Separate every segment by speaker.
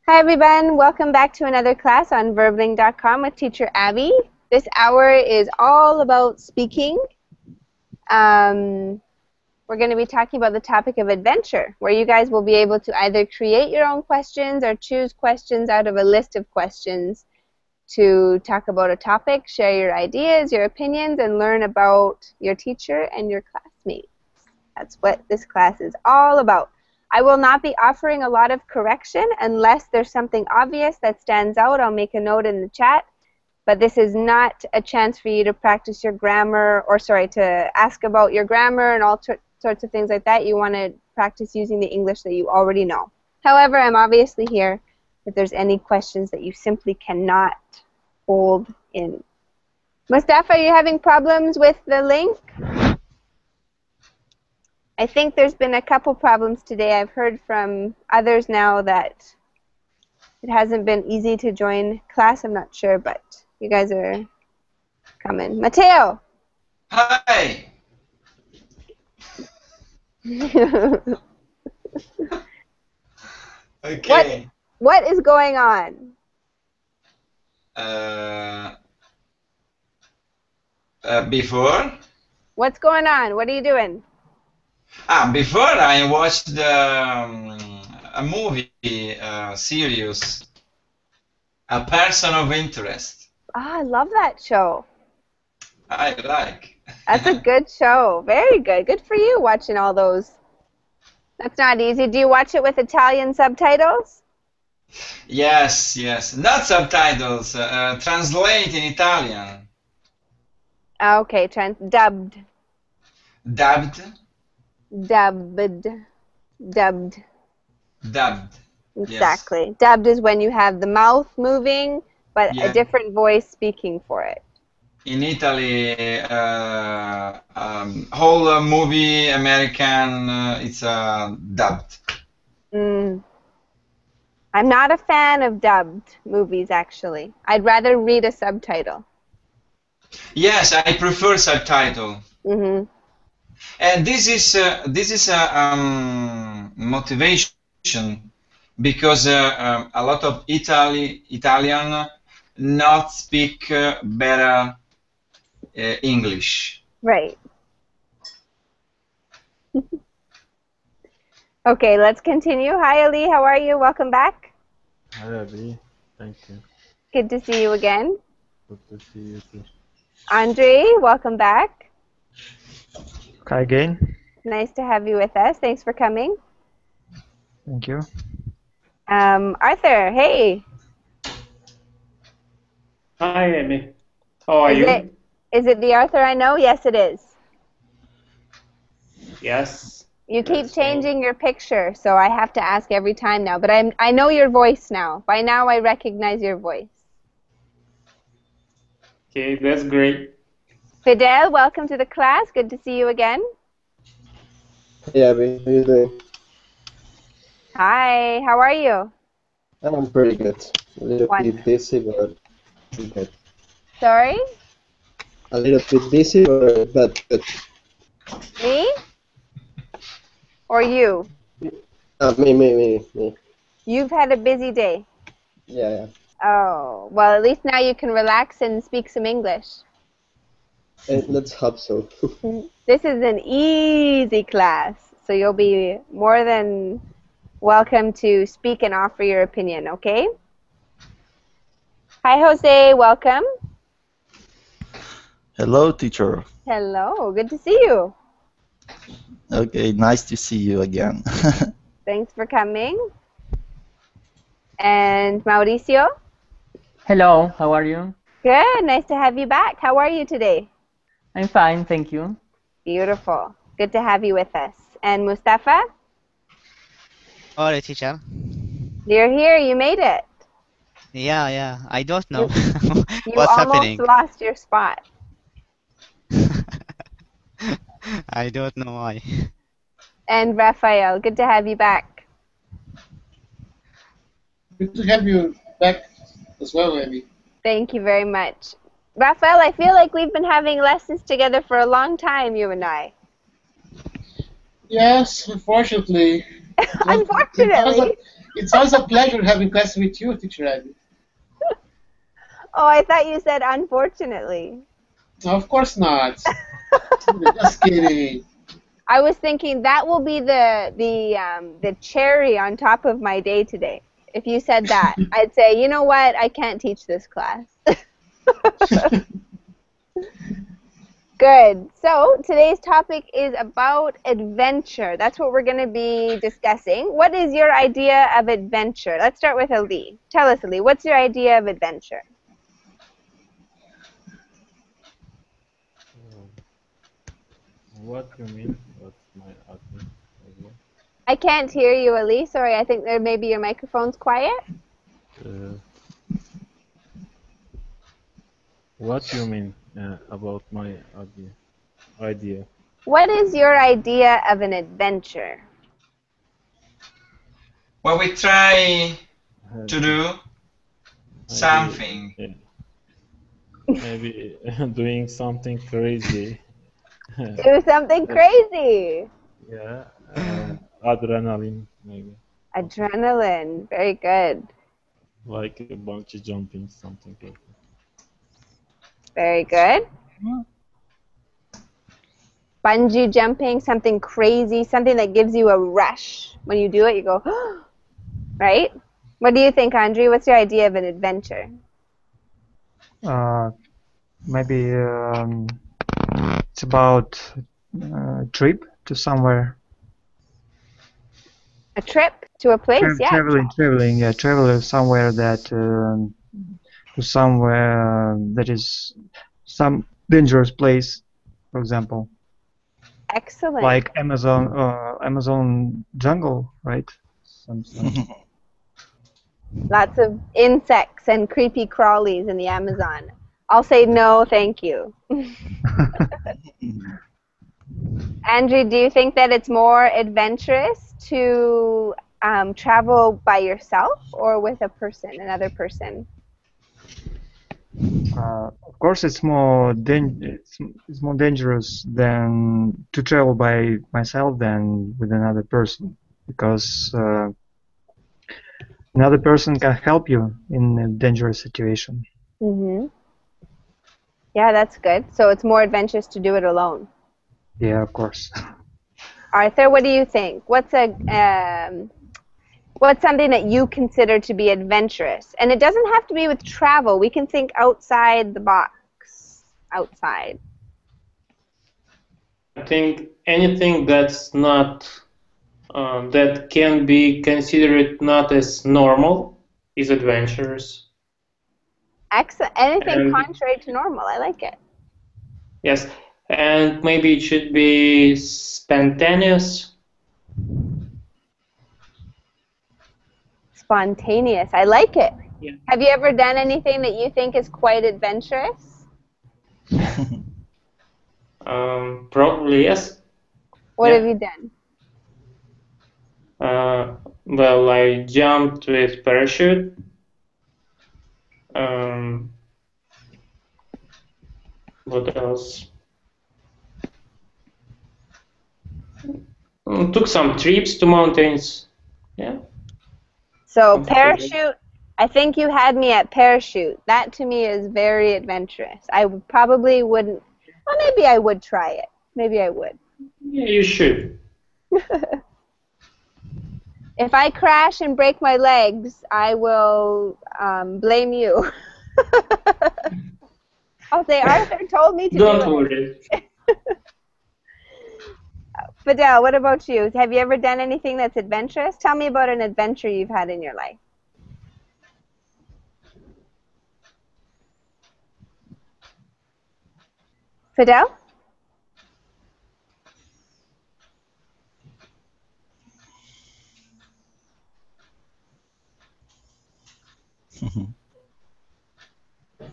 Speaker 1: Hi everyone, welcome back to another class on verbling.com with teacher Abby. This hour is all about speaking. We're going to be talking about the topic of adventure, where you guys will be able to either create your own questions or choose questions out of a list of questions to talk about a topic, share your ideas, your opinions, and learn about your teacher and your classmates. That's what this class is all about. I will not be offering a lot of correction unless there's something obvious that stands out. I'll make a note in the chat. But this is not a chance for you to practice your grammar, or to ask about your grammar and all sorts of things like that. You want to practice using the English that you already know. However, I'm obviously here if there's any questions that you simply cannot hold in. Mustafa, are you having problems with the link? I think there's been a couple problems today. I've heard from others now that it hasn't been easy to join class. I'm not sure, but you guys are coming. Mateo!
Speaker 2: Hi! Okay.
Speaker 1: What is going on?
Speaker 2: Before?
Speaker 1: What's going on? What are you doing?
Speaker 2: Before I watched a movie series, A Person of Interest.
Speaker 1: I love that show.
Speaker 2: I like.
Speaker 1: That's a good show. Very good. Good for you watching all those. That's not easy. Do you watch it with Italian subtitles?
Speaker 2: Yes, yes. Not subtitles. Translate in Italian.
Speaker 1: Okay, dubbed.
Speaker 2: Dubbed?
Speaker 1: Dubbed. Dubbed.
Speaker 2: Dubbed.
Speaker 1: Exactly.
Speaker 2: Yes.
Speaker 1: Dubbed is when you have the mouth moving, but
Speaker 2: Yeah.
Speaker 1: a different voice speaking for it.
Speaker 2: In Italy, whole movie American, it's dubbed.
Speaker 1: I'm not a fan of dubbed movies, actually. I'd rather read a subtitle.
Speaker 2: Yes, I prefer subtitle.
Speaker 1: Mm-hmm.
Speaker 2: And this is a motivation because a lot of Italian not speak better English.
Speaker 1: Right. Okay, let's continue. Hi, Ali. How are you? Welcome back.
Speaker 3: Hi, Abby. Thank you.
Speaker 1: Good to see you again.
Speaker 3: Good to see you too.
Speaker 1: Andre, welcome back.
Speaker 3: Hi again.
Speaker 1: Nice to have you with us. Thanks for coming.
Speaker 3: Thank you.
Speaker 1: Arthur, hey.
Speaker 4: Hi, Amy. How are you?
Speaker 1: Is it the Arthur I know? Yes, it is.
Speaker 4: Yes.
Speaker 1: You keep changing your picture, so I have to ask every time now. But I know your voice now. By now, I recognize your voice.
Speaker 4: Okay, that's great.
Speaker 1: Fidel, welcome to the class. Good to see you again.
Speaker 5: Hey, Abby. How you doing?
Speaker 1: Hi. How are you?
Speaker 5: I'm pretty good. A little bit busy, but pretty good.
Speaker 1: Sorry?
Speaker 5: A little bit busy, but good.
Speaker 1: Me? Or you?
Speaker 5: Me.
Speaker 1: You've had a busy day.
Speaker 5: Yeah.
Speaker 1: Oh, well, at least now you can relax and speak some English.
Speaker 5: Let's hope so.
Speaker 1: This is an easy class, so you'll be more than welcome to speak and offer your opinion, okay? Hi, Jose. Welcome.
Speaker 6: Hello, teacher.
Speaker 1: Hello. Good to see you.
Speaker 6: Okay, nice to see you again.
Speaker 1: Thanks for coming. And Mauricio?
Speaker 7: Hello, how are you?
Speaker 1: Good. Nice to have you back. How are you today?
Speaker 7: I'm fine, thank you.
Speaker 1: Beautiful. Good to have you with us. And Mustafa?
Speaker 8: Hola, teacher.
Speaker 1: You're here. You made it.
Speaker 8: Yeah. I don't know
Speaker 1: You
Speaker 8: what's
Speaker 1: almost
Speaker 8: happening.
Speaker 1: lost your spot.
Speaker 8: I don't know why.
Speaker 1: And Raphael, good to have you back.
Speaker 9: Good to have you back as well, Amy.
Speaker 1: Thank you very much. Raphael, I feel like we've been having lessons together for a long time, you and I.
Speaker 9: Yes, unfortunately.
Speaker 1: Unfortunately?
Speaker 9: It's always a pleasure having class with you, Teacher Abby.
Speaker 1: Oh, I thought you said unfortunately.
Speaker 9: No, of course not. Just kidding.
Speaker 1: I was thinking that will be the cherry on top of my day today. If you said that, I'd say, you know what? I can't teach this class. Good. So today's topic is about adventure. That's what we're going to be discussing. What is your idea of adventure? Let's start with Ali. Tell us, Ali, what's your idea of adventure?
Speaker 3: What you mean? What's my idea?
Speaker 1: I can't hear you, Ali. Sorry, I think there maybe your microphone's quiet.
Speaker 3: What you mean about my idea?
Speaker 1: What is your idea of an adventure?
Speaker 2: When we try to do something.
Speaker 3: Maybe doing something crazy.
Speaker 1: Do something crazy.
Speaker 3: Yeah, adrenaline maybe.
Speaker 1: Adrenaline. Very good.
Speaker 3: Like a bungee jumping, something like that.
Speaker 1: Very good. Bungee jumping, something crazy, something that gives you a rush. When you do it, you go, right? What do you think, Andre? What's your idea of an adventure?
Speaker 10: Maybe it's about a trip to somewhere.
Speaker 1: A trip to a place, yeah.
Speaker 10: Travel somewhere that to somewhere that is some dangerous place, for example.
Speaker 1: Excellent.
Speaker 10: Like Amazon jungle, right? Some.
Speaker 1: Lots of insects and creepy crawlies in the Amazon. I'll say no, thank you. Andrew, do you think that it's more adventurous to travel by yourself or with a person, another person?
Speaker 10: Of course, it's more dangerous than to travel by myself than with another person, because another person can help you in a dangerous situation.
Speaker 1: Mm-hmm. Yeah, that's good. So it's more adventurous to do it alone.
Speaker 10: Yeah, of course.
Speaker 1: Arthur, what do you think? What's something that you consider to be adventurous? And it doesn't have to be with travel. We can think outside the box. Outside.
Speaker 4: I think anything that's not that can be considered not as normal is adventurous.
Speaker 1: Excellent. Anything contrary to normal. I like it.
Speaker 4: Yes, and maybe it should be spontaneous.
Speaker 1: Spontaneous. I like it.
Speaker 4: Yeah.
Speaker 1: Have you ever done anything that you think is quite adventurous?
Speaker 4: Probably yes.
Speaker 1: What have you done?
Speaker 4: Well, I jumped with parachute. What else? Took some trips to mountains. Yeah.
Speaker 1: So parachute, I think you had me at parachute. That to me is very adventurous. I probably wouldn't, well, maybe I would try it. Maybe I would.
Speaker 4: Yeah, you should.
Speaker 1: If I crash and break my legs, I will blame you. I'll say, Arthur told me to do it.
Speaker 4: Don't worry.
Speaker 1: Fidel, what about you? Have you ever done anything that's adventurous? Tell me about an adventure you've had in your life. Fidel?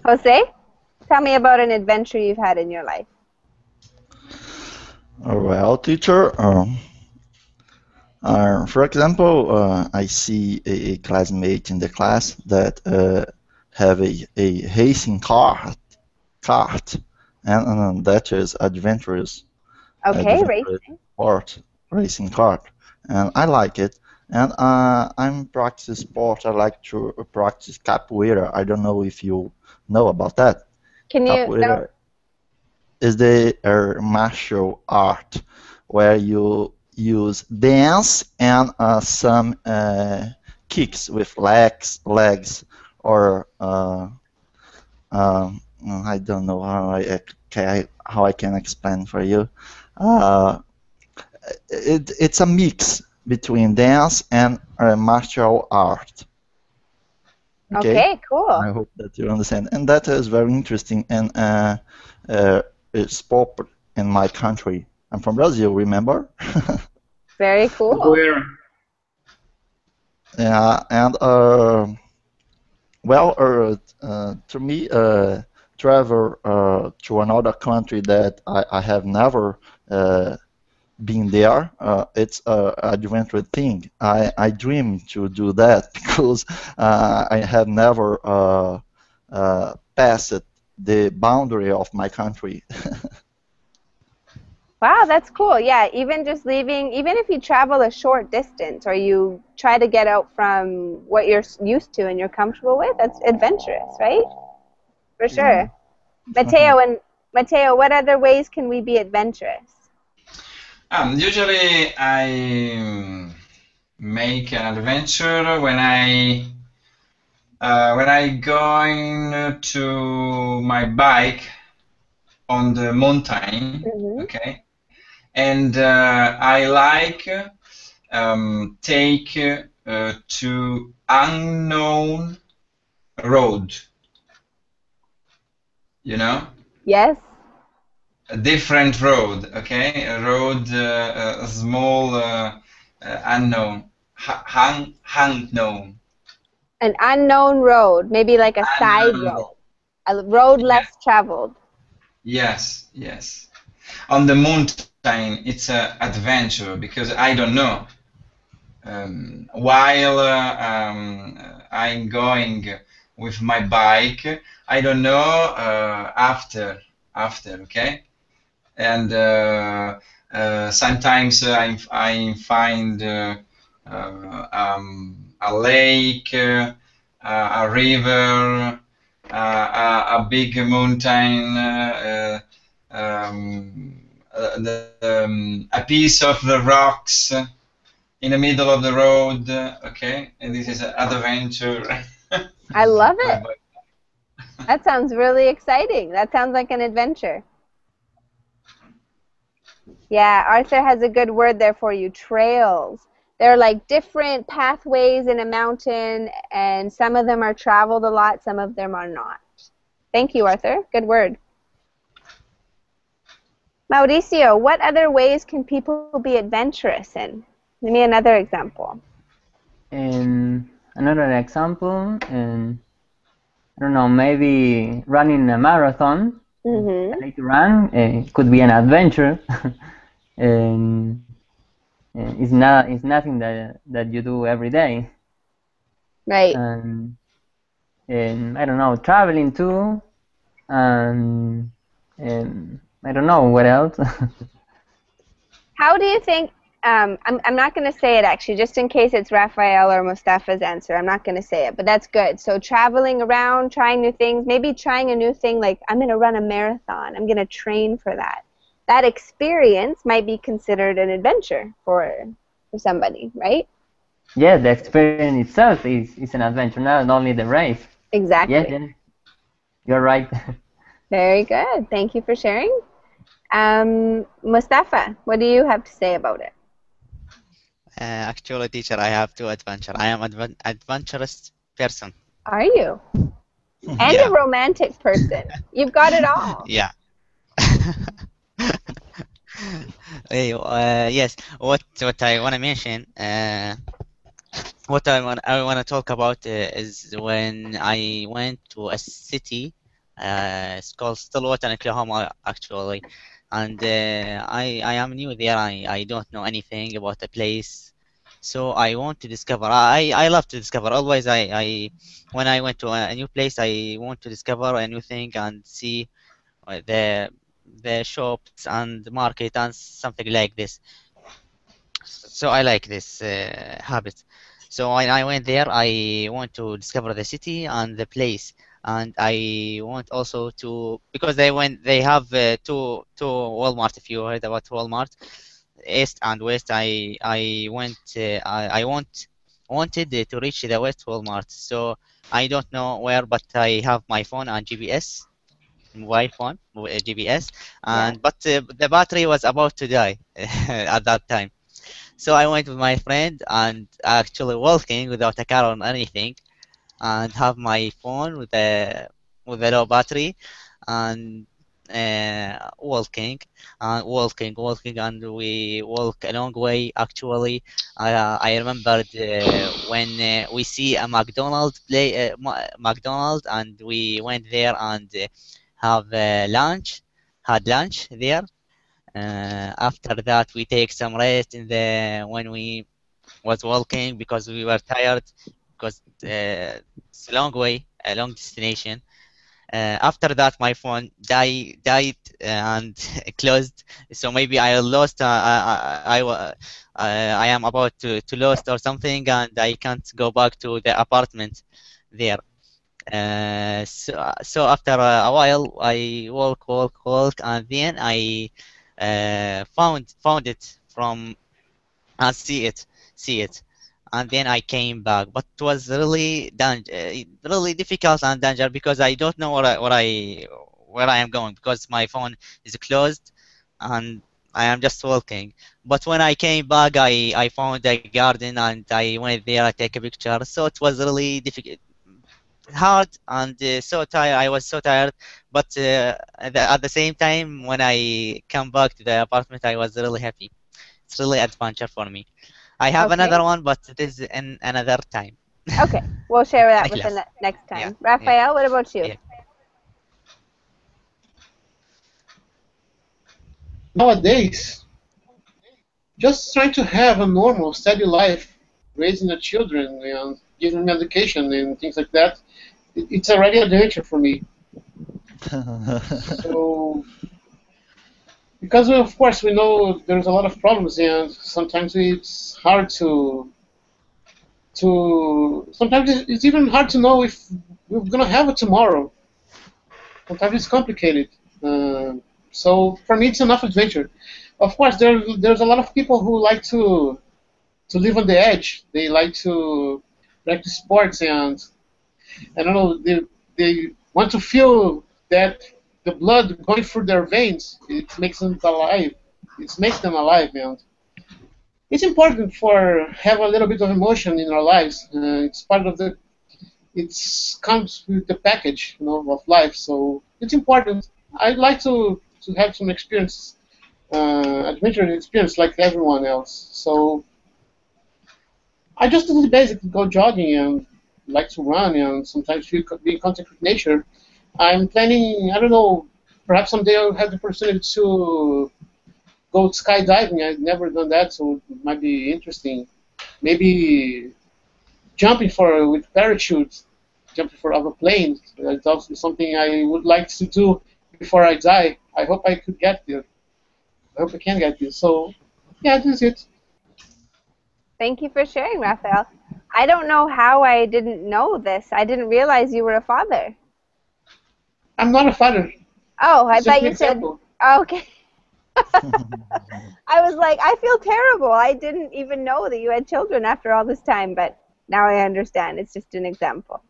Speaker 1: Jose? Tell me about an adventure you've had in your life.
Speaker 6: Well, teacher, for example, I see a classmate in the class that have a racing cart, and that is adventurous.
Speaker 1: Okay, racing.
Speaker 6: Racing cart, and I like it. And I'm practice sport. I like to practice capoeira. I don't know if you know about that.
Speaker 1: Can you? No.
Speaker 6: Capoeira is the martial art where you use dance and some kicks with legs, or I don't know how I can explain for you. Uh, it's a mix between dance and martial art.
Speaker 1: Okay, cool.
Speaker 6: I hope that you understand, and that is very interesting and sport in my country. I'm from Brazil, remember?
Speaker 1: Very cool.
Speaker 4: Where?
Speaker 6: Yeah, and to me, travel to another country that I have never been there, it's a adventure thing. I dream to do that because I have never passed the boundary of my country.
Speaker 1: Wow, that's cool. Yeah, even just leaving, even if you travel a short distance or you try to get out from what you're used to and you're comfortable with, that's adventurous, right? For sure. Matteo, what other ways can we be adventurous?
Speaker 2: Usually I make an adventure when I going to my bike on the mountain, okay, and I like take to unknown road, you know.
Speaker 1: Yes.
Speaker 2: A different road, okay, a road, a small unknown, unknown.
Speaker 1: An unknown road, maybe like a side road, a road less traveled.
Speaker 2: Yes, yes. On the mountain, it's an adventure because I don't know. While I'm going with my bike, I don't know after, okay? And sometimes I find a lake, a river, a big mountain, a piece of the rocks in the middle of the road, okay? And this is an adventure.
Speaker 1: I love it. That sounds really exciting. That sounds like an adventure. Yeah, Arthur has a good word there for you, trails. They're like different pathways in a mountain, and some of them are traveled a lot, some of them are not. Thank you, Arthur. Good word. Mauricio, what other ways can people be adventurous in? Give me another example.
Speaker 7: And another example, and I don't know, maybe running a marathon. I like to run. It could be an adventure, and it's nothing that you do every day.
Speaker 1: Right.
Speaker 7: And I don't know, traveling too, and I don't know what else.
Speaker 1: How do you think, I'm not going to say it actually, just in case it's Raphael or Mustafa's answer. I'm not going to say it, but that's good. So traveling around, trying new things, maybe trying a new thing like I'm going to run a marathon. I'm going to train for that. That experience might be considered an adventure for somebody, right?
Speaker 7: Yeah, the experience itself is an adventure, not only the race.
Speaker 1: Exactly.
Speaker 7: Yeah, you're right.
Speaker 1: Very good. Thank you for sharing. Mustafa, what do you have to say about it?
Speaker 8: Actually, teacher, I have to adventure. I am adventurous person.
Speaker 1: Are you? And a romantic person. You've got it all.
Speaker 8: Yeah. Yes. What I want to mention, what I want to talk about is when I went to a city. It's called Stillwater, Oklahoma, actually, and I am new there. I don't know anything about the place, so I want to discover. I love to discover. Always, when I went to a new place, I want to discover a new thing and see the shops and the market and something like this. so I like this habit. So when I went there, I want to discover the city and the place, and I want also to, because they have two Walmart. If you heard about Walmart, East and West, I went wanted to reach the West Walmart. So I don't know where, but I have my phone and GPS, mobile phone, GPS, and but the battery was about to die at that time. So I went with my friend and actually walking without a car or anything, and have my phone with a low battery, and walking, and we walk a long way. Actually, I remembered when we see a McDonald's, and we went there and have had lunch there. After that, we take some rest in the when we was walking because we were tired, because it's a long way, a long destination. After that, my phone died and closed. So maybe I lost. I am about to lost or something, and I can't go back to the apartment there. So after a while, I walk, and then I found it from and see it, and then I came back. But it was really really difficult and dangerous because I don't know where I am going because my phone is closed, and I am just walking. But when I came back, I found a garden and I went there. I take a picture. So it was really difficult, hard, and so tired. I was so tired, but at the same time, when I come back to the apartment, I was really happy. It's really adventure for me. I have another one, but it is in another time.
Speaker 1: Okay, we'll share that with
Speaker 8: Niklas.
Speaker 1: the next time.
Speaker 8: Yeah,
Speaker 1: Raphael, what about you?
Speaker 8: Yeah.
Speaker 9: Nowadays, just trying to have a normal, steady life, raising the children, giving them education and things like that, it's already adventure for me. So, because of course we know there's a lot of problems, and sometimes it's hard to sometimes it's even hard to know if we're gonna have it tomorrow. Sometimes it's complicated. So for me, it's enough adventure. Of course, there's a lot of people who like to live on the edge. They like to practice sports, and I don't know, they want to feel that the blood going through their veins. It makes them alive. It makes them alive, and it's important for have a little bit of emotion in our lives. It's part of the. It comes with the package, of life. So it's important. I'd like to have some experience, adventure experience like everyone else. So I just do the basic, go jogging and like to run and sometimes be in contact with nature. I'm planning, I don't know, perhaps someday I'll have the opportunity to go skydiving. I've never done that, so it might be interesting. Maybe jumping with parachutes, jumping for other planes. That's also something I would like to do before I die. I hope I could get there. I hope I can get there. So, yeah, this is it.
Speaker 1: Thank you for sharing, Raphael. I don't know how I didn't know this. I didn't realize you were a father.
Speaker 9: I'm not a father.
Speaker 1: Oh, I
Speaker 9: It's
Speaker 1: thought
Speaker 9: just an
Speaker 1: you said.
Speaker 9: example.
Speaker 1: Okay. I was like, I feel terrible. I didn't even know that you had children after all this time, but now I understand. It's just an example.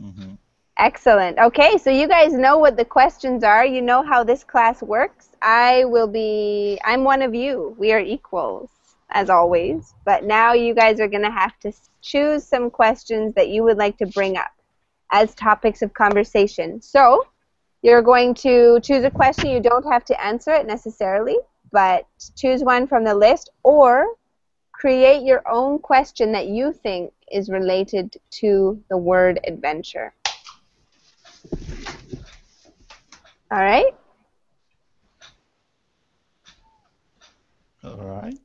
Speaker 6: Mm-hmm.
Speaker 1: Excellent. Okay, so you guys know what the questions are. You know how this class works. I'm one of you. We are equals, as always. But now you guys are going to have to choose some questions that you would like to bring up as topics of conversation. So you're going to choose a question. You don't have to answer it necessarily, but choose one from the list or create your own question that you think is related to the word adventure. All right?
Speaker 6: All right.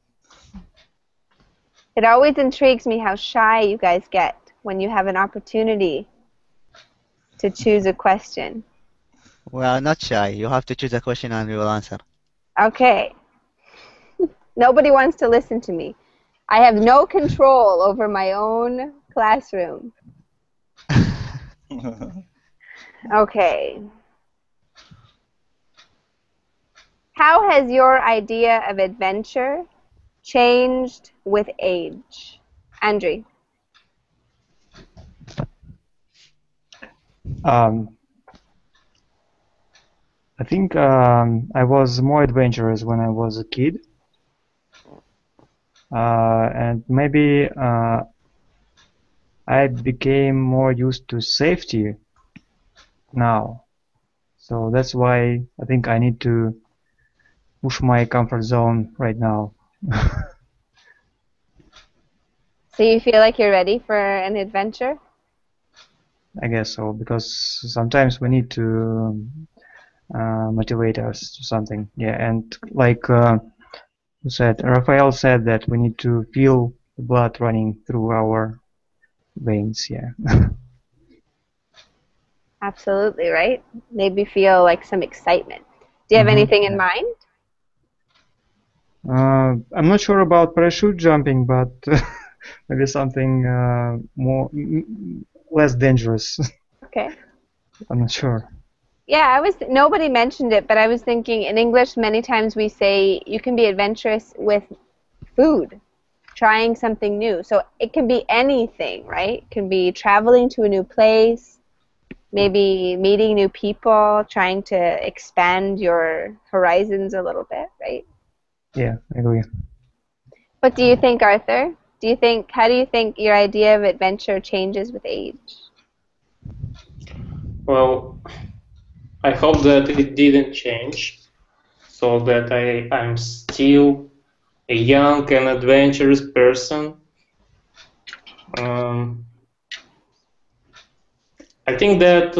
Speaker 1: It always intrigues me how shy you guys get when you have an opportunity to choose a question.
Speaker 8: We are not shy. You have to choose a question and we will answer.
Speaker 1: Okay. Nobody wants to listen to me. I have no control over my own classroom. Okay. How has your idea of adventure changed with age? Andrew.
Speaker 10: I think I was more adventurous when I was a kid, and maybe I became more used to safety now. So that's why I think I need to push my comfort zone right now.
Speaker 1: So you feel like you're ready for an adventure?
Speaker 10: I guess so, because sometimes we need to motivate us to something. Yeah, and like Raphael said that we need to feel the blood running through our veins. Yeah.
Speaker 1: Absolutely, right? Maybe feel like some excitement. Do you have anything in mind?
Speaker 10: I'm not sure about parachute jumping, but maybe something more less dangerous.
Speaker 1: Okay.
Speaker 10: I'm not sure.
Speaker 1: Yeah, nobody mentioned it, but I was thinking in English many times we say you can be adventurous with food, trying something new. So it can be anything, right? It can be traveling to a new place, maybe meeting new people, trying to expand your horizons a little bit, right?
Speaker 10: Yeah, I agree.
Speaker 1: What do you think, Arthur? How do you think your idea of adventure changes with age?
Speaker 4: Well, I hope that it didn't change, so that I'm still a young and adventurous person. I think that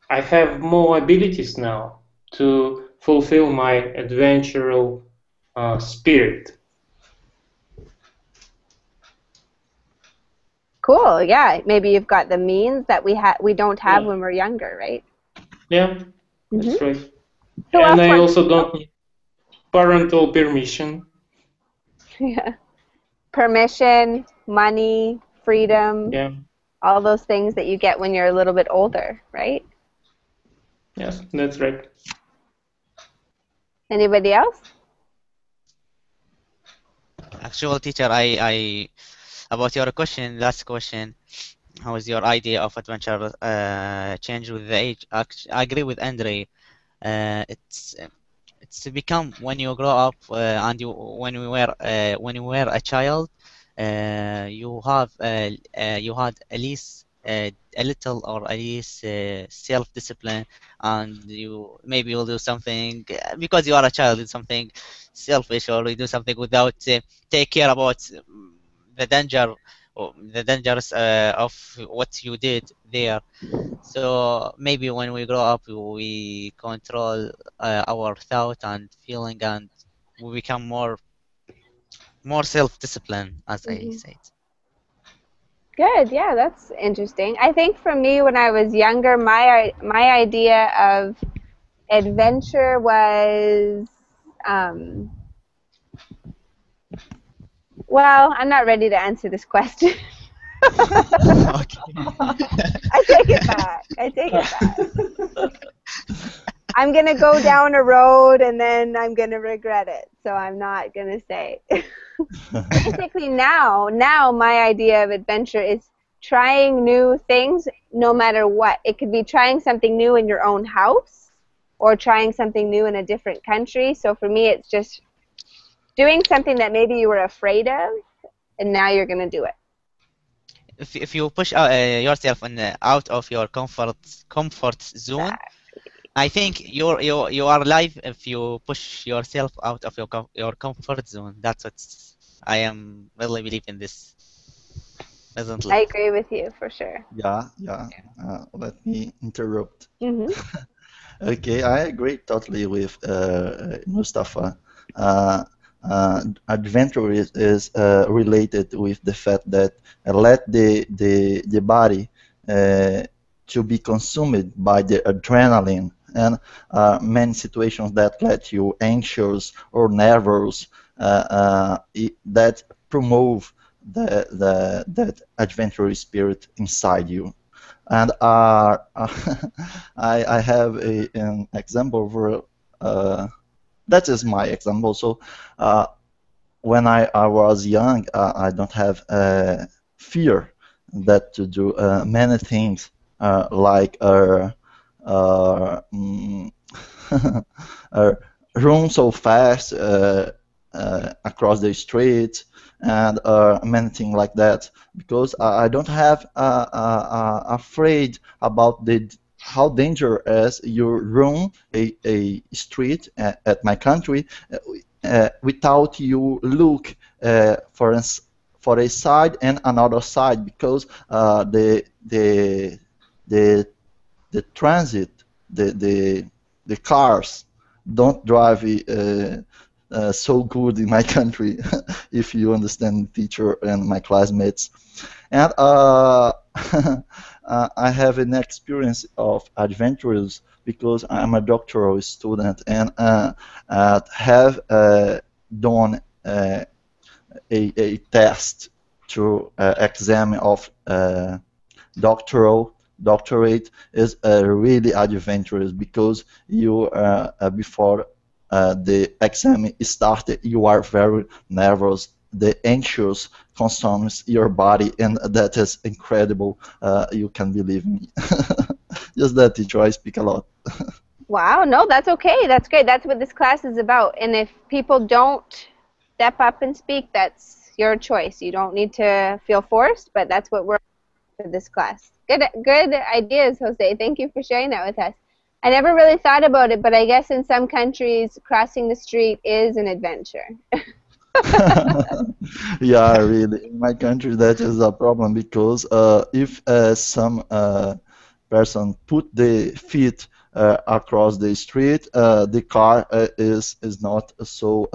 Speaker 4: I have more abilities now to fulfill my adventural spirit.
Speaker 1: Cool. Yeah, maybe you've got the means that we don't have when we're younger, right?
Speaker 4: Yeah, that's right.
Speaker 1: Who
Speaker 4: And
Speaker 1: else
Speaker 4: I
Speaker 1: wants
Speaker 4: also don't need parental permission.
Speaker 1: Yeah. Permission, money, freedom,
Speaker 4: Yeah.
Speaker 1: all those things that you get when you're a little bit older, right?
Speaker 4: Yes, that's right.
Speaker 1: Anybody else?
Speaker 8: Actual teacher, I about your question, last question, how is your idea of adventure change with the age? I agree with Andre. It's become when you grow up and when you were a child, you had at least a little or at least self-discipline, and you maybe will do something because you are a child, do something selfish, or you do something without take care about the danger or the dangers of what you did there. So maybe when we grow up, we control our thought and feeling, and we become more self-disciplined, as I said.
Speaker 1: Good. Yeah, that's interesting. I think for me, when I was younger, my idea of adventure was, well, I'm not ready to answer this question.
Speaker 8: Okay.
Speaker 1: I take it back. I'm going to go down a road and then I'm going to regret it. So I'm not going to say. Basically now my idea of adventure is trying new things no matter what. It could be trying something new in your own house or trying something new in a different country. So for me, it's just doing something that maybe you were afraid of and now you're going to do it.
Speaker 8: If you push yourself out of your comfort zone, I think you are alive if you push yourself out of your comfort zone. That's what I am really believe in this. Presently.
Speaker 1: I agree with you for sure.
Speaker 6: Yeah. Let me interrupt. Okay, I agree totally with Mustafa. Adventure is related with the fact that let the body to be consumed by the adrenaline and many situations that let you anxious or nervous that promote that adventurous spirit inside you. And I have an example where that is my example. So when I was young, I don't have fear that to do many things like mm, uh, run so fast across the street and many things like that because I don't have afraid about the how dangerous you run a street at my country without you look for a side and another side because the the transit the cars don't drive so good in my country if you understand teacher and my classmates and I have an experience of adventures because I'm a doctoral student and have done a test to exam of doctorate is really adventurous because you before the exam started you are very nervous the anxious consumes your body and that is incredible you can believe me just that teacher I speak a lot.
Speaker 1: Wow, no, that's okay. That's great. That's what this class is about. And if people don't step up and speak, that's your choice. You don't need to feel forced, but that's what we're for this class. Good ideas, Jose. Thank you for sharing that with us. I never really thought about it, but I guess in some countries, crossing the street is an adventure.
Speaker 6: Yeah, really. In my country, that is a problem because if some person put the feet across the street, the car is not so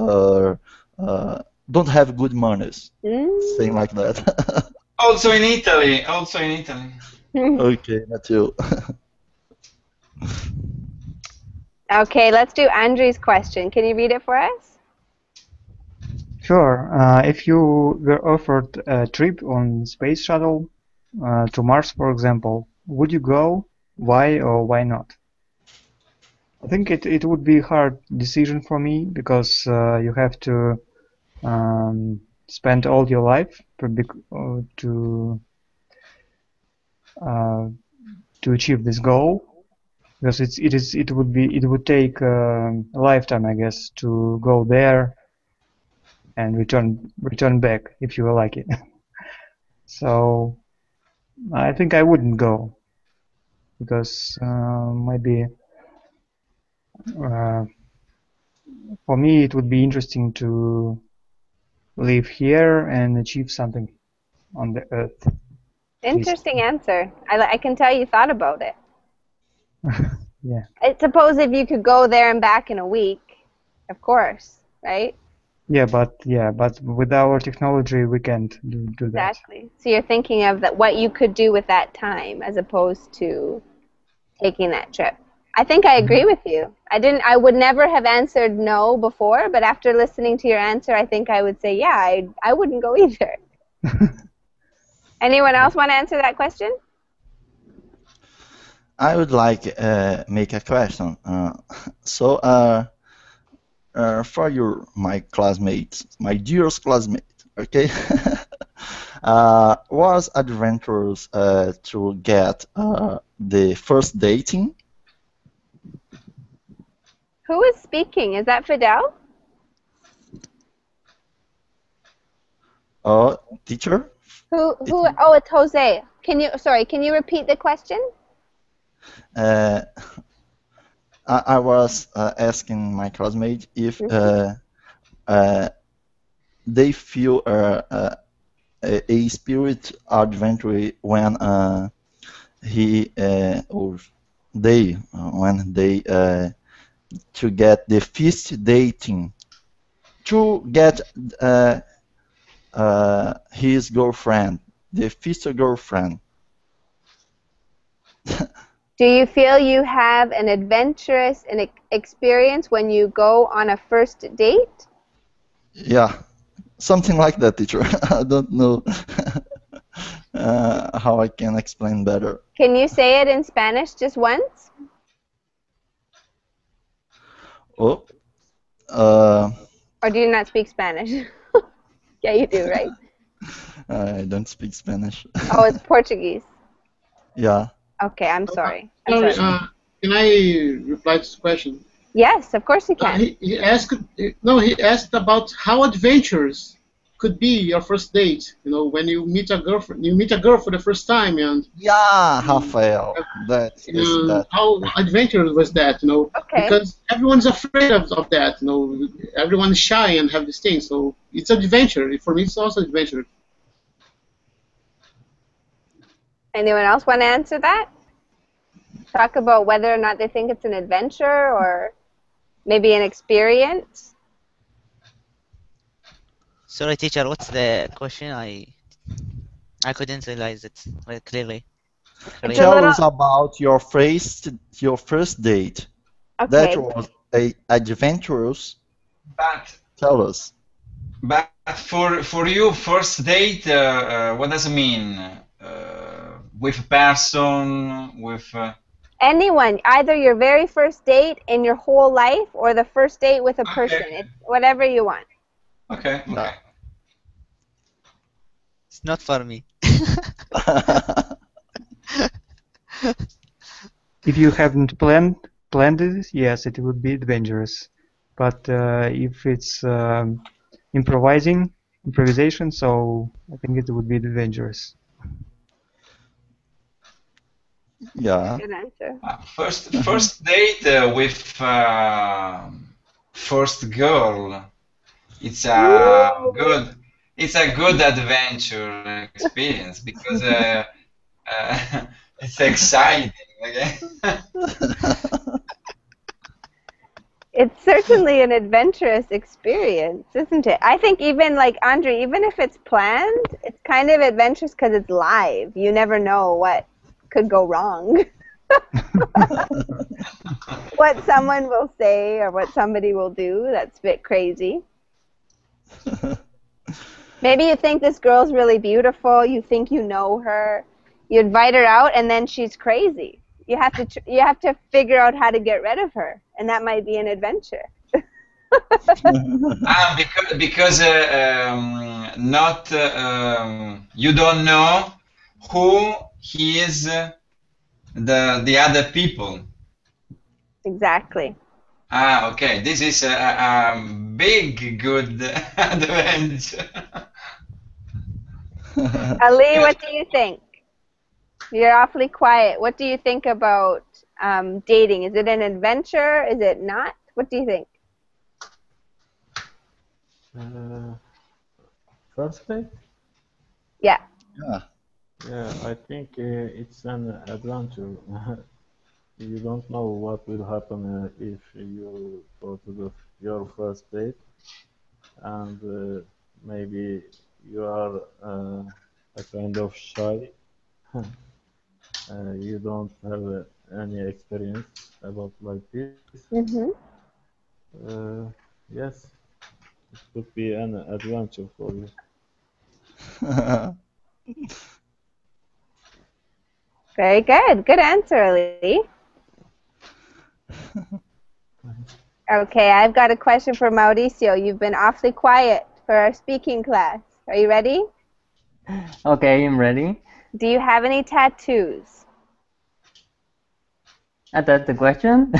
Speaker 6: don't have good manners, saying like that.
Speaker 2: Also in Italy. Also in Italy.
Speaker 6: Okay, Matthew.
Speaker 1: Okay, let's do Andrew's question. Can you read it for us?
Speaker 10: Sure. If you were offered a trip on space shuttle to Mars, for example, would you go? Why or why not? I think it would be a hard decision for me because you have to spend all your life to achieve this goal. Because it would take a lifetime, I guess, to go there and return back if you like it. So I think I wouldn't go because maybe for me it would be interesting to live here and achieve something on the earth.
Speaker 1: Interesting answer. I can tell you thought about it.
Speaker 10: Yeah.
Speaker 1: I suppose if you could go there and back in a week, of course, right?
Speaker 10: Yeah, but with our technology we can't do that.
Speaker 1: Exactly. So you're thinking of what you could do with that time as opposed to taking that trip. I think I agree with you. I would never have answered no before, but after listening to your answer, I think I would say, yeah, I wouldn't go either. Anyone else want to answer that question?
Speaker 6: I would like make a question. For my classmates, my dearest classmate, okay, was adventurous to get the first dating.
Speaker 1: Who is speaking? Is that Fidel?
Speaker 6: Teacher?
Speaker 1: Who? Oh, it's Jose. Can you repeat the question?
Speaker 6: I was asking my classmate if they feel a spirit adventure when he or they when they to get the first dating to get his girlfriend, the first girlfriend.
Speaker 1: Do you feel you have an adventurous experience when you go on a first date?
Speaker 6: Yeah, something like that, teacher. I don't know how I can explain better.
Speaker 1: Can you say it in Spanish just once?
Speaker 6: Oh,
Speaker 1: Or do you not speak Spanish? Yeah, you do, right?
Speaker 6: I don't speak Spanish.
Speaker 1: Oh, it's Portuguese.
Speaker 6: Yeah.
Speaker 1: Okay, I'm sorry.
Speaker 9: Sorry, can I reply to this question?
Speaker 1: Yes, of course you can.
Speaker 9: He asked, he asked about how adventurous could be your first date. You know, when you meet a girl for the first time, and
Speaker 6: Yeah, Rafael. That is that.
Speaker 9: how adventurous was that? You know,
Speaker 1: Okay.
Speaker 9: because everyone's afraid of that. You know, everyone's shy and have this thing. So it's an adventure. For me, it's also adventure.
Speaker 1: Anyone else want to answer that? Talk about whether or not they think it's an adventure or maybe an experience.
Speaker 8: Sorry, teacher, what's the question? I couldn't realize it clearly.
Speaker 6: Tell us about your first date.
Speaker 1: Okay.
Speaker 6: That was a adventurous.
Speaker 2: But
Speaker 6: Tell us.
Speaker 2: But for you, first date, what does it mean? With a person, with
Speaker 1: Anyone, either your very first date in your whole life or the first date with a person. It's whatever you want.
Speaker 2: okay.
Speaker 8: It's not for me.
Speaker 10: If you haven't planned it, yes, it would be adventurous. But if it's improvisation, so I think it would be adventurous.
Speaker 6: Yeah.
Speaker 1: Good answer.
Speaker 2: First date with first girl. It's a good adventure experience because it's exciting. Okay?
Speaker 1: It's certainly an adventurous experience, isn't it? I think even like Andre, even if it's planned, it's kind of adventurous because it's live. You never know what could go wrong. What someone will say or what somebody will do, that's a bit crazy. Maybe you think this girl's really beautiful, you think you know her, you invite her out and then she's crazy. You have to figure out how to get rid of her, and that might be an adventure.
Speaker 2: Because not you don't know who he is the other people.
Speaker 1: Exactly.
Speaker 2: Okay. This is a big good adventure.
Speaker 1: Ali, what do you think? You're awfully quiet. What do you think about dating? Is it an adventure? Is it not? What do you think?
Speaker 3: First date?
Speaker 1: Yeah.
Speaker 3: Yeah, I think it's an adventure. You don't know what will happen if you go to your first date, and maybe you are a kind of shy. You don't have any experience about like this. Yes, it could be an adventure for you.
Speaker 1: Very good. Good answer, Ali. Okay, I've got a question for Mauricio. You've been awfully quiet for our speaking class. Are you ready?
Speaker 7: Okay, I'm ready.
Speaker 1: Do you have any tattoos?
Speaker 7: That's the question.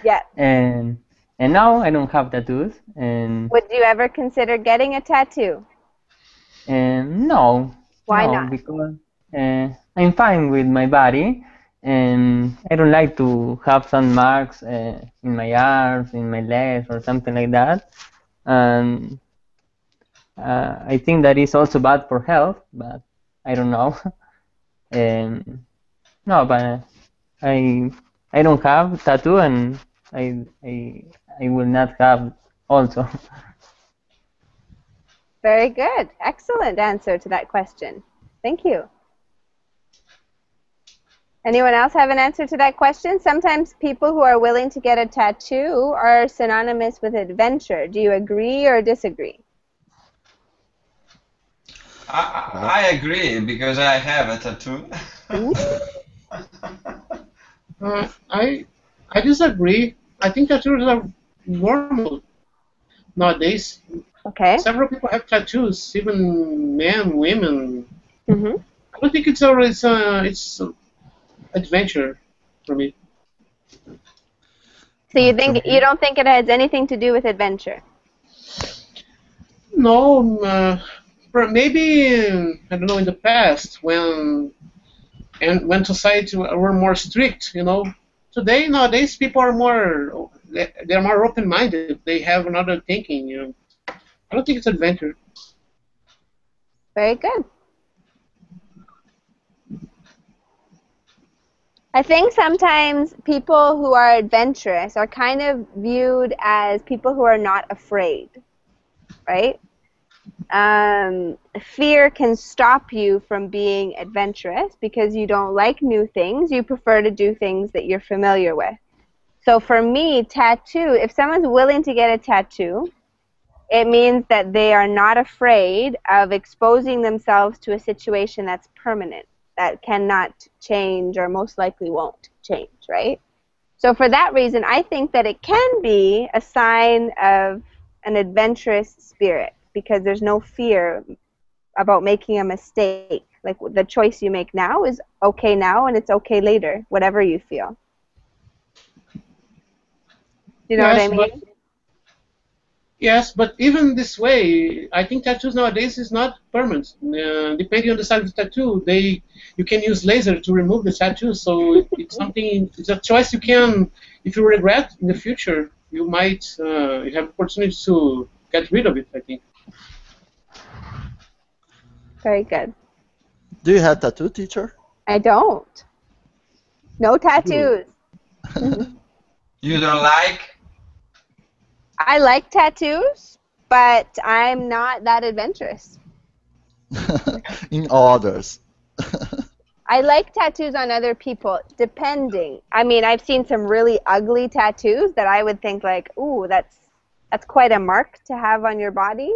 Speaker 1: Yeah.
Speaker 7: And no, I don't have tattoos. And
Speaker 1: would you ever consider getting a tattoo?
Speaker 7: No.
Speaker 1: Why
Speaker 7: no,
Speaker 1: not?
Speaker 7: Because I'm fine with my body, and I don't like to have some marks in my arms, in my legs, or something like that. And I think that is also bad for health, but I don't know. No, but I don't have tattoo, and I will not have also.
Speaker 1: Very good. Excellent answer to that question. Thank you. Anyone else have an answer to that question? Sometimes people who are willing to get a tattoo are synonymous with adventure. Do you agree or disagree?
Speaker 2: I agree because I have a tattoo.
Speaker 9: I disagree. I think tattoos are normal nowadays.
Speaker 1: Okay.
Speaker 9: Several people have tattoos, even men, women.
Speaker 1: Mm-hmm.
Speaker 9: I don't think it's adventure for me.
Speaker 1: So you don't think it has anything to do with adventure?
Speaker 9: No, maybe I don't know in the past when society were more strict, you know. Nowadays people are they're more open-minded. They have another thinking, you know. I don't think it's adventure.
Speaker 1: Very good. I think sometimes people who are adventurous are kind of viewed as people who are not afraid, right? Fear can stop you from being adventurous because you don't like new things. You prefer to do things that you're familiar with. So for me, tattoo, if someone's willing to get a tattoo, it means that they are not afraid of exposing themselves to a situation that's permanent, that cannot change or most likely won't change, right? So for that reason, I think that it can be a sign of an adventurous spirit because there's no fear about making a mistake. Like the choice you make now is okay now and it's okay later, whatever you feel. You know what I mean?
Speaker 9: Yes, but even this way, I think tattoos nowadays is not permanent. Depending on the size of the tattoo, you can use laser to remove the tattoo. So it's a choice you can. If you regret in the future, you might you have opportunity to get rid of it. I think.
Speaker 1: Very good.
Speaker 6: Do you have tattoo, teacher?
Speaker 1: I don't. No tattoos.
Speaker 2: You don't like?
Speaker 1: I like tattoos, but I'm not that adventurous.
Speaker 6: In others.
Speaker 1: I like tattoos on other people, depending. I mean, I've seen some really ugly tattoos that I would think like, ooh, that's quite a mark to have on your body.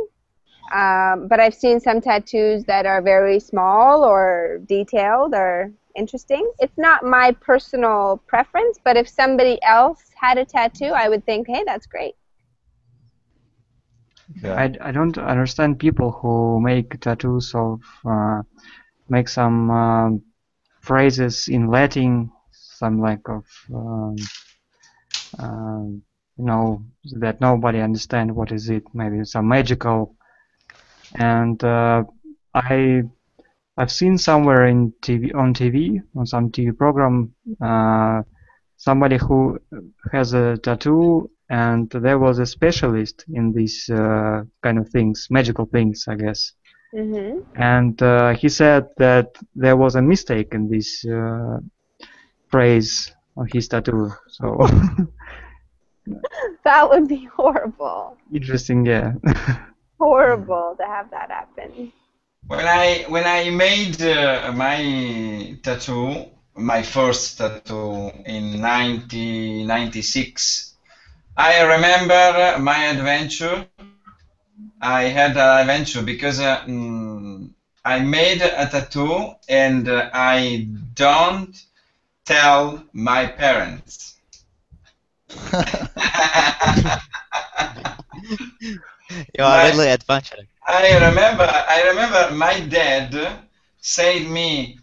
Speaker 1: But I've seen some tattoos that are very small or detailed or interesting. It's not my personal preference, but if somebody else had a tattoo, I would think, hey, that's great.
Speaker 10: Yeah. I don't understand people who make tattoos of make some phrases in Latin, some like of you know, that nobody understand what is it. Maybe some magical. And I've seen somewhere on TV on some TV program somebody who has a tattoo, and there was a specialist in these kind of things, magical things, I guess.
Speaker 1: Mm-hmm.
Speaker 10: And he said that there was a mistake in this phrase on his tattoo. So
Speaker 1: that would be horrible.
Speaker 10: Interesting, yeah.
Speaker 1: Horrible to have that happen.
Speaker 2: When I made my tattoo, my first tattoo in 1996, I remember my adventure. I had an adventure because I made a tattoo and I don't tell my parents.
Speaker 8: You are really adventurous.
Speaker 2: I remember my dad said me,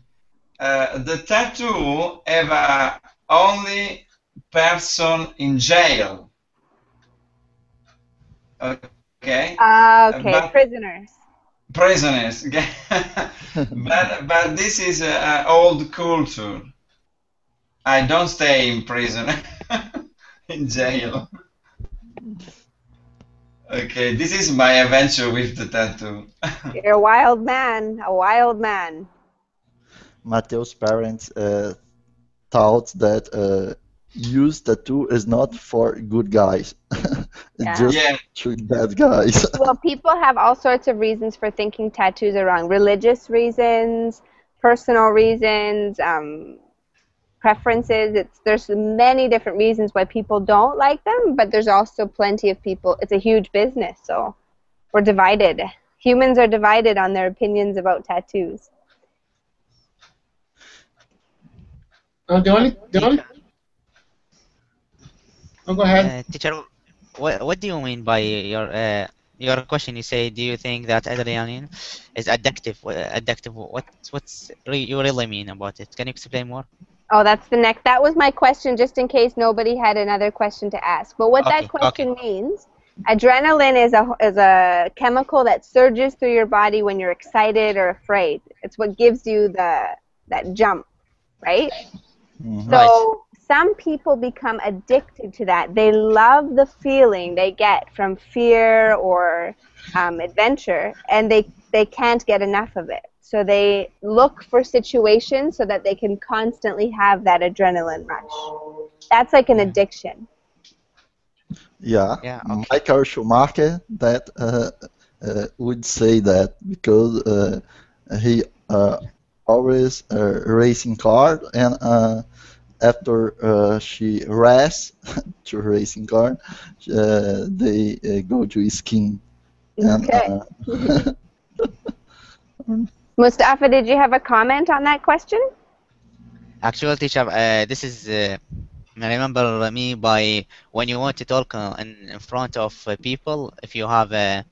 Speaker 2: the tattoo have a only person in jail. Okay.
Speaker 1: Okay,
Speaker 2: But
Speaker 1: prisoners.
Speaker 2: Prisoners. Okay. but this is old culture. I don't stay in prison, in jail. Okay, this is my adventure with the tattoo.
Speaker 1: You're a wild man, a wild man.
Speaker 6: Mateo's parents thought that use tattoo is not for good guys. It's just to bad guys.
Speaker 1: Well, people have all sorts of reasons for thinking tattoos are wrong. Religious reasons, personal reasons, preferences. There's many different reasons why people don't like them, but there's also plenty of people. It's a huge business, so we're divided. Humans are divided on their opinions about tattoos.
Speaker 9: The only. Oh, go ahead.
Speaker 8: Teacher, what do you mean by your question? You say, do you think that adrenaline is addictive? Addictive. You really mean about it? Can you explain more?
Speaker 1: Oh, that's the next. That was my question, just in case nobody had another question to ask. But what that question means, adrenaline is a chemical that surges through your body when you're excited or afraid. It's what gives you that jump, right?
Speaker 6: Mm-hmm.
Speaker 1: So some people become addicted to that. They love the feeling they get from fear or adventure, and they can't get enough of it. So they look for situations so that they can constantly have that adrenaline rush. That's like an addiction.
Speaker 6: Yeah, Michael Schumacher that would say that because he always racing car, and after she race to racing car, they go to skiing.
Speaker 1: Okay. Mustafa, did you have a comment on that question?
Speaker 8: Actually, teacher, this is remember me by when you want to talk in front of people. If you have a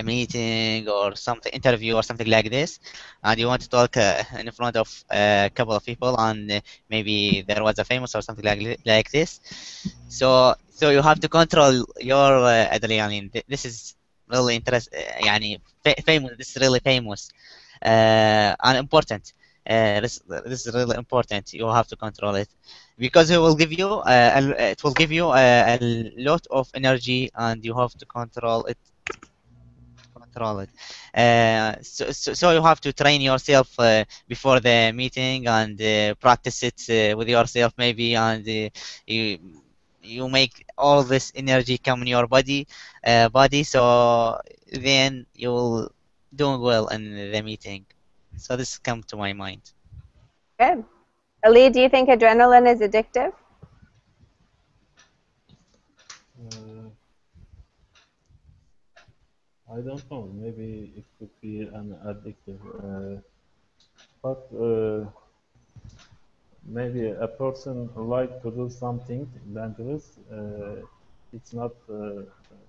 Speaker 8: meeting or something, interview or something like this, and you want to talk in front of a couple of people, and maybe there was a famous or something like this, so you have to control your adrenaline. This is really يعني famous. This is really famous and important. This is really important. You have to control it because it will give you a lot of energy, and you have to control it. So you have to train yourself before the meeting, and practice it with yourself maybe, and you make all this energy come in your body, so then you'll doing well in the meeting. So this come to my mind.
Speaker 1: Good. Ali, do you think adrenaline is addictive?
Speaker 3: I don't know. Maybe it could be an addictive, but maybe a person like to do something dangerous. It's not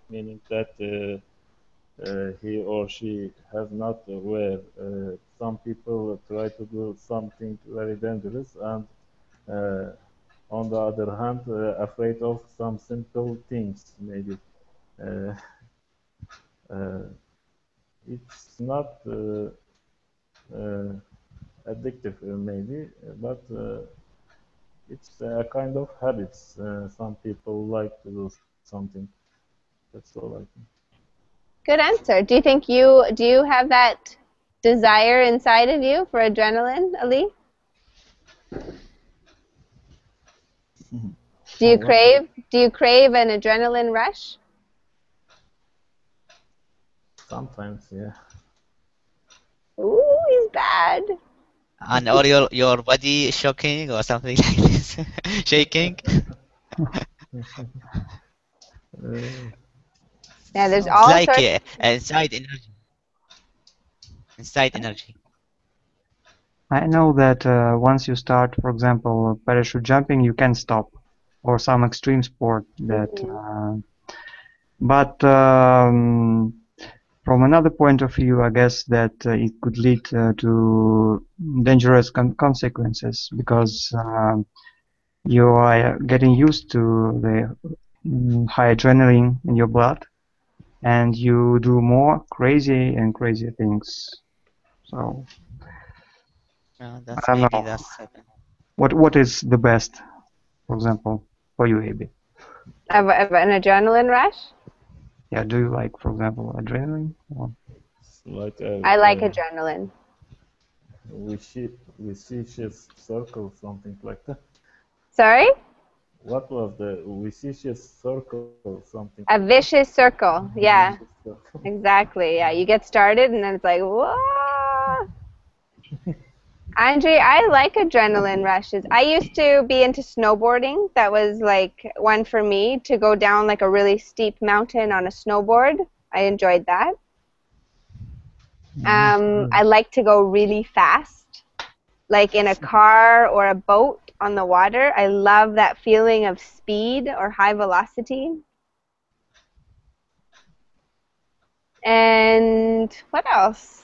Speaker 3: meaning that he or she has not aware. Some people try to do something very dangerous, and on the other hand, afraid of some simple things. Maybe it's not addictive, maybe, but it's a kind of habits. Some people like to do something. That's all I think.
Speaker 1: Good answer. Do you have that desire inside of you for adrenaline, Ali? Do you crave an adrenaline rush?
Speaker 3: Sometimes, yeah.
Speaker 1: Ooh, he's bad.
Speaker 8: And or your body shocking or something like this, shaking.
Speaker 1: Yeah, there's
Speaker 8: it's
Speaker 1: all
Speaker 8: like
Speaker 1: sorts.
Speaker 8: Inside energy. Inside energy.
Speaker 10: I know that once you start, for example, parachute jumping, you can stop, or some extreme sport that. But from another point of view, I guess that it could lead to dangerous consequences because you are getting used to the high adrenaline in your blood, and you do more crazy and crazy things. So I don't know. What is the best, for example, for you, Abi?
Speaker 1: Of an adrenaline rush?
Speaker 10: Yeah, do you like, for example, adrenaline? Or?
Speaker 3: Like
Speaker 1: I like adrenaline.
Speaker 3: Vicious circle, something like that.
Speaker 1: Sorry?
Speaker 3: What was the vicious circle? Something.
Speaker 1: A vicious circle. Yeah. Exactly. Yeah. You get started, and then it's like, whoa. Andre, I like adrenaline rushes. I used to be into snowboarding. That was like one for me, to go down like a really steep mountain on a snowboard. I enjoyed that. I like to go really fast, like in a car or a boat on the water. I love that feeling of speed or high velocity. And what else?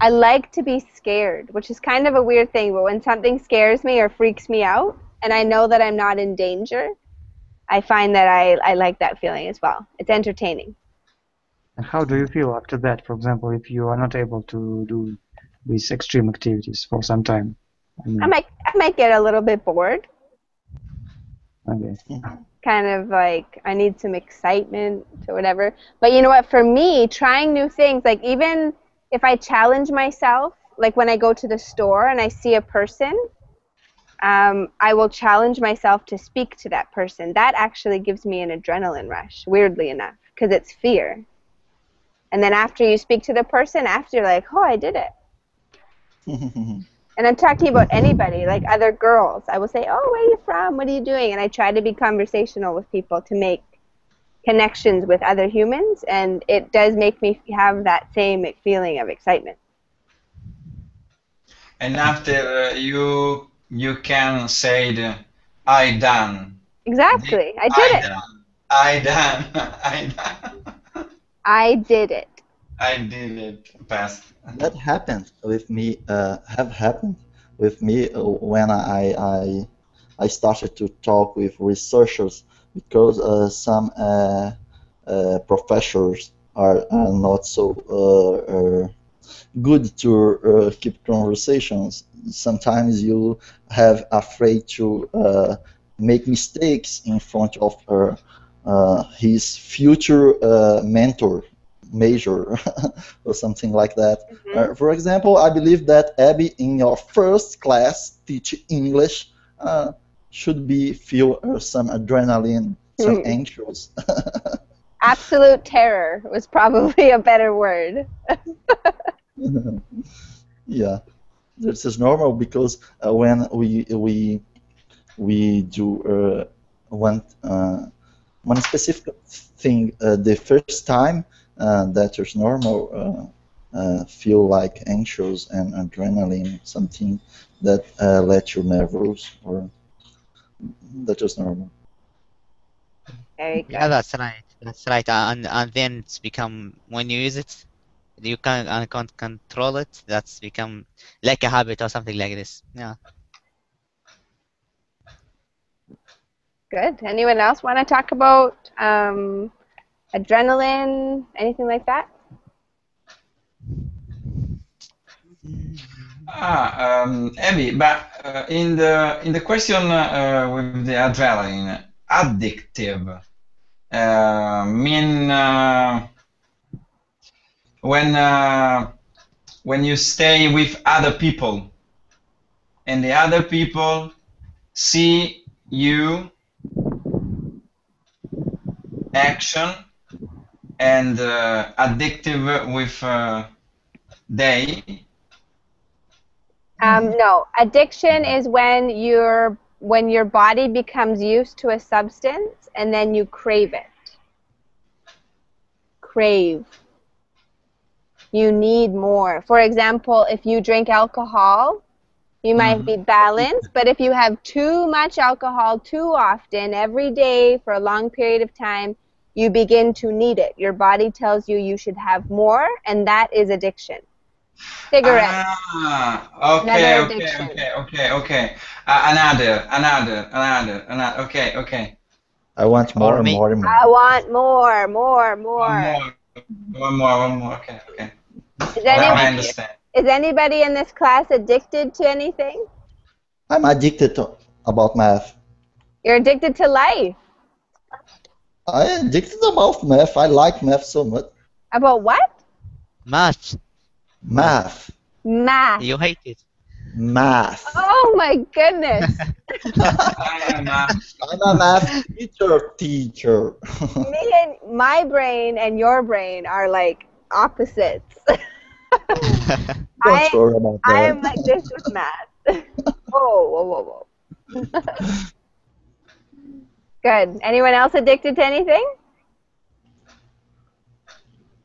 Speaker 1: I like to be scared, which is kind of a weird thing, but when something scares me or freaks me out, and I know that I'm not in danger, I find that I like that feeling as well. It's entertaining.
Speaker 10: And how do you feel after that? For example, if you are not able to do these extreme activities for some time?
Speaker 1: I might get a little bit bored.
Speaker 10: Okay.
Speaker 1: Kind of like I need some excitement or whatever. But you know what? For me, trying new things, like even if I challenge myself, like when I go to the store and I see a person, I will challenge myself to speak to that person. That actually gives me an adrenaline rush, weirdly enough, because it's fear. And then after you speak to the person, after you're like, oh, I did it. And I'm talking about anybody, like other girls. I will say, oh, where are you from? What are you doing? And I try to be conversational with people to make connections with other humans, and it does make me have that same feeling of excitement.
Speaker 2: And after you can say the I done.
Speaker 1: Exactly. I did it.
Speaker 2: I done. I done.
Speaker 1: I did it.
Speaker 2: I did it. Past.
Speaker 6: That happened with me. Have happened with me when I started to talk with researchers, because some professors are not so good to keep conversations. Sometimes you have afraid to make mistakes in front of his future mentor, major, or something like that. For example, I believe that Abby, in your first class, teach English, should be feel some adrenaline, some anxious.
Speaker 1: Absolute terror was probably a better word.
Speaker 6: Yeah, this is normal, because when we do one specific thing the first time, that is normal. Feel like anxious and adrenaline, something that lets you nervous, or that is normal.
Speaker 1: Very good.
Speaker 8: Yeah, that's right. That's right. And then it's become, when you use it, you can't control it. That's become like a habit or something like this. Yeah.
Speaker 1: Good. Anyone else want to talk about adrenaline, anything like that?
Speaker 2: Abby, but in the question with the adrenaline, addictive mean when you stay with other people and the other people see you action and addictive with they.
Speaker 1: No, addiction is when your body becomes used to a substance and then you crave it. Crave. You need more. For example, if you drink alcohol, you might be balanced, but if you have too much alcohol too often, every day for a long period of time, you begin to need it. Your body tells you you should have more, and that is addiction. Cigarettes.
Speaker 2: Okay. Another. Okay.
Speaker 6: I want more and more and more.
Speaker 1: I want more.
Speaker 2: One more. Okay.
Speaker 1: I understand. Is anybody in this class addicted to anything?
Speaker 6: I'm addicted about math.
Speaker 1: You're addicted to life.
Speaker 6: I'm addicted about math. I like math so much.
Speaker 1: About what?
Speaker 8: Math.
Speaker 1: You
Speaker 8: hate it.
Speaker 6: Math.
Speaker 1: Oh my goodness.
Speaker 2: I'm
Speaker 6: a math teacher.
Speaker 1: Me and my brain and your brain are like opposites.
Speaker 6: Don't worry about
Speaker 1: I
Speaker 6: that.
Speaker 1: am like this with math. Whoa, whoa, whoa, whoa. Good. Anyone else addicted to anything?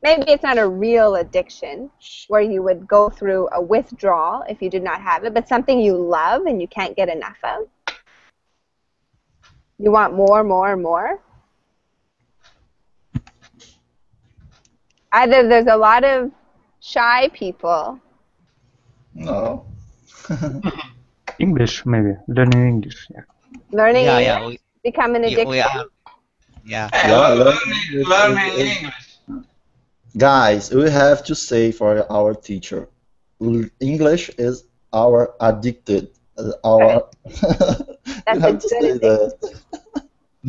Speaker 1: Maybe it's not a real addiction where you would go through a withdrawal if you did not have it, but something you love and you can't get enough of. You want more, more, more. Either there's a lot of shy people.
Speaker 6: No.
Speaker 10: English, maybe. Learning English, yeah.
Speaker 1: Learning
Speaker 8: Yeah,
Speaker 1: English, become an addiction.
Speaker 8: we are. Yeah.
Speaker 2: Learning English.
Speaker 6: Guys, we have to say for our teacher, English is our addicted. Our. You have to say that.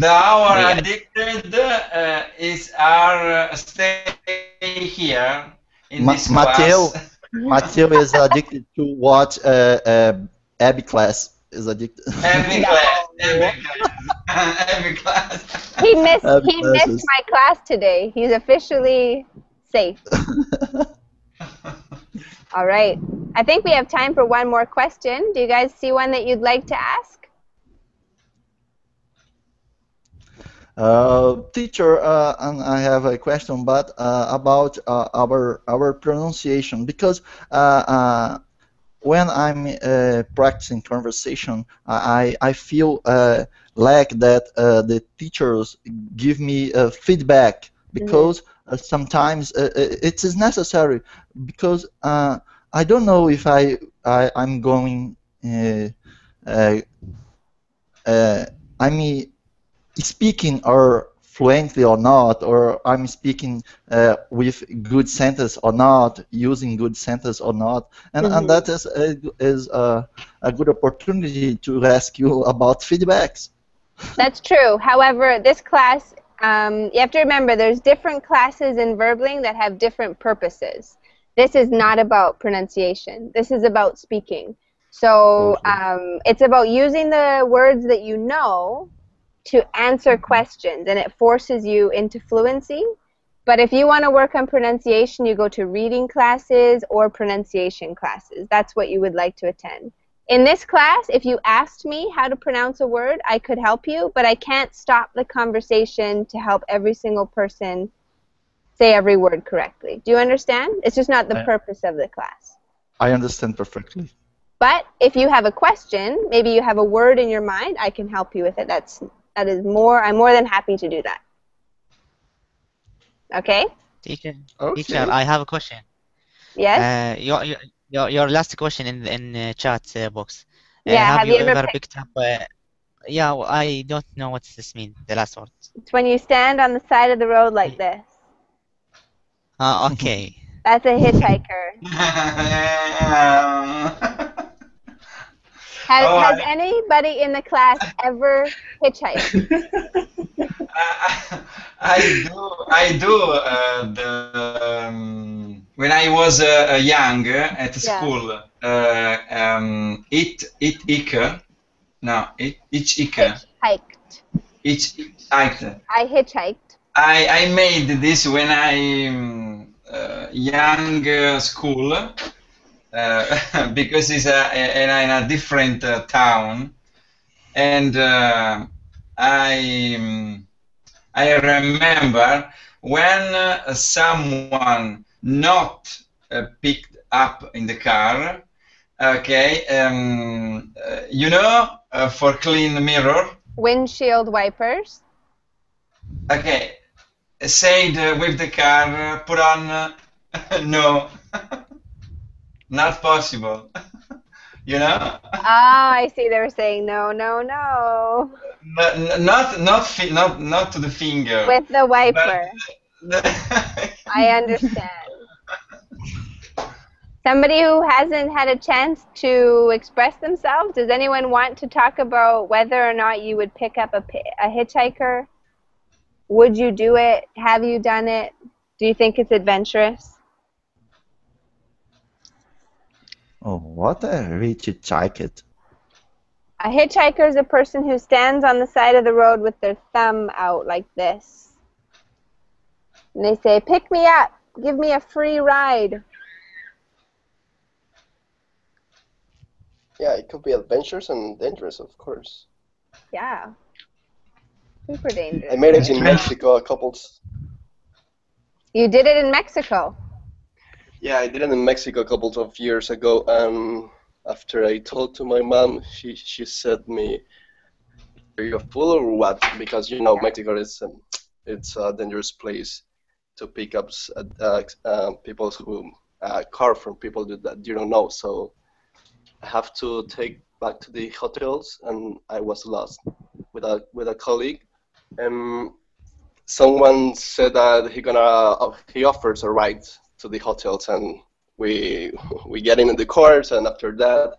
Speaker 2: Our addicted is our stay here in this class.
Speaker 6: Mateo is addicted to watch Abby class. Is addicted.
Speaker 2: Every class.
Speaker 1: He missed my class today. He's officially safe. All right. I think we have time for one more question. Do you guys see one that you'd like to ask?
Speaker 6: Teacher, and I have a question, but about our pronunciation, because when I'm practicing conversation, I feel like that the teachers give me feedback, because sometimes it is necessary, because I don't know if I'm going I'm speaking or fluently or not, or I'm speaking with good sentence or not, using good sentence or not, and that is a good opportunity to ask you about feedbacks.
Speaker 1: That's true. However, this class, you have to remember, there's different classes in Verbling that have different purposes. This is not about pronunciation. This is about speaking. So it's about using the words that you know to answer questions, and it forces you into fluency. But if you want to work on pronunciation, you go to reading classes or pronunciation classes. That's what you would like to attend. In this class, if you asked me how to pronounce a word, I could help you, but I can't stop the conversation to help every single person say every word correctly. Do you understand? It's just not the purpose of the class.
Speaker 6: I understand perfectly.
Speaker 1: But if you have a question, maybe you have a word in your mind, I can help you with it. I'm more than happy to do that. Okay?
Speaker 8: Teacher, I have a question.
Speaker 1: Yes?
Speaker 8: Your last question in the chat box.
Speaker 1: Yeah,
Speaker 8: have you ever picked up... yeah, I don't know what this means, the last word.
Speaker 1: It's when you stand on the side of the road like this.
Speaker 8: Okay.
Speaker 1: That's a hitchhiker. Has anybody in the class ever hitchhiked?
Speaker 2: I do. When I was young at school, hitchhiker.
Speaker 1: I hitchhiked.
Speaker 2: I made this when I young school. Because it's in a different town, and I remember when someone not picked up in the car. Okay, for clean mirror.
Speaker 1: Windshield wipers.
Speaker 2: Okay, said with the car, put on no. Not possible, you know.
Speaker 1: Ah, I see. They were saying no, no, no.
Speaker 2: Not to the finger.
Speaker 1: With the wiper. I understand. Somebody who hasn't had a chance to express themselves. Does anyone want to talk about whether or not you would pick up a hitchhiker? Would you do it? Have you done it? Do you think it's adventurous?
Speaker 6: Oh, what a rich hitchhiker.
Speaker 1: A hitchhiker is a person who stands on the side of the road with their thumb out like this. And they say, pick me up, give me a free ride.
Speaker 5: Yeah, it could be adventurous and dangerous, of course.
Speaker 1: Yeah. Super dangerous.
Speaker 5: I made it in
Speaker 2: Strange.
Speaker 5: Mexico a couple.
Speaker 1: You did it in Mexico.
Speaker 5: Yeah, I did it in Mexico a couple of years ago, and after I told to my mom, she said me, "Are you a fool or what?" Because Mexico is it's a dangerous place to pick up people who car from people that you don't know. So I have to take back to the hotels, and I was lost with a colleague, and someone said that he offers a ride to the hotels, and we get in the cars, and after that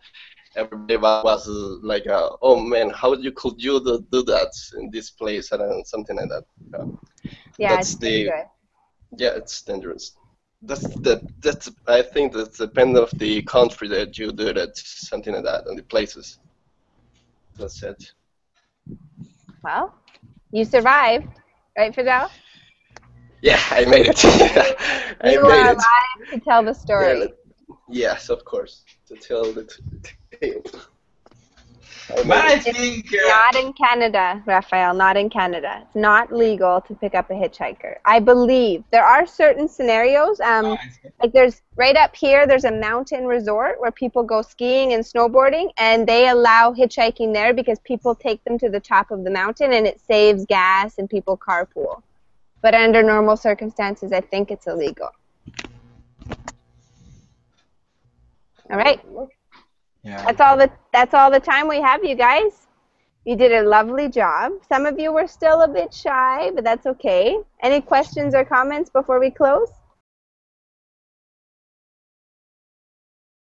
Speaker 5: everybody was like, "Oh man, how could you do that in this place?" and something like that.
Speaker 1: Yeah,
Speaker 5: That's
Speaker 1: it's dangerous.
Speaker 5: Yeah, it's dangerous. That's I think that's depend of the country that you do it, something like that, and the places. That's it.
Speaker 1: Well, you survived, right, Fidel?
Speaker 5: Yeah, I made it. I
Speaker 1: You
Speaker 5: made
Speaker 1: are
Speaker 5: it.
Speaker 1: alive to tell the story.
Speaker 5: Yes, of course. To tell the tale. I
Speaker 2: But
Speaker 5: made
Speaker 2: I
Speaker 5: it.
Speaker 2: think
Speaker 1: Not in Canada, Raphael, not in Canada. It's not legal to pick up a hitchhiker. I believe there are certain scenarios, like there's right up here, there's a mountain resort where people go skiing and snowboarding, and they allow hitchhiking there because people take them to the top of the mountain and it saves gas and people carpool. But under normal circumstances, I think it's illegal. All right.
Speaker 2: yeah.
Speaker 1: That's all the time we have, you guys. You did a lovely job. Some of you were still a bit shy, but that's okay. Any questions or comments before we close?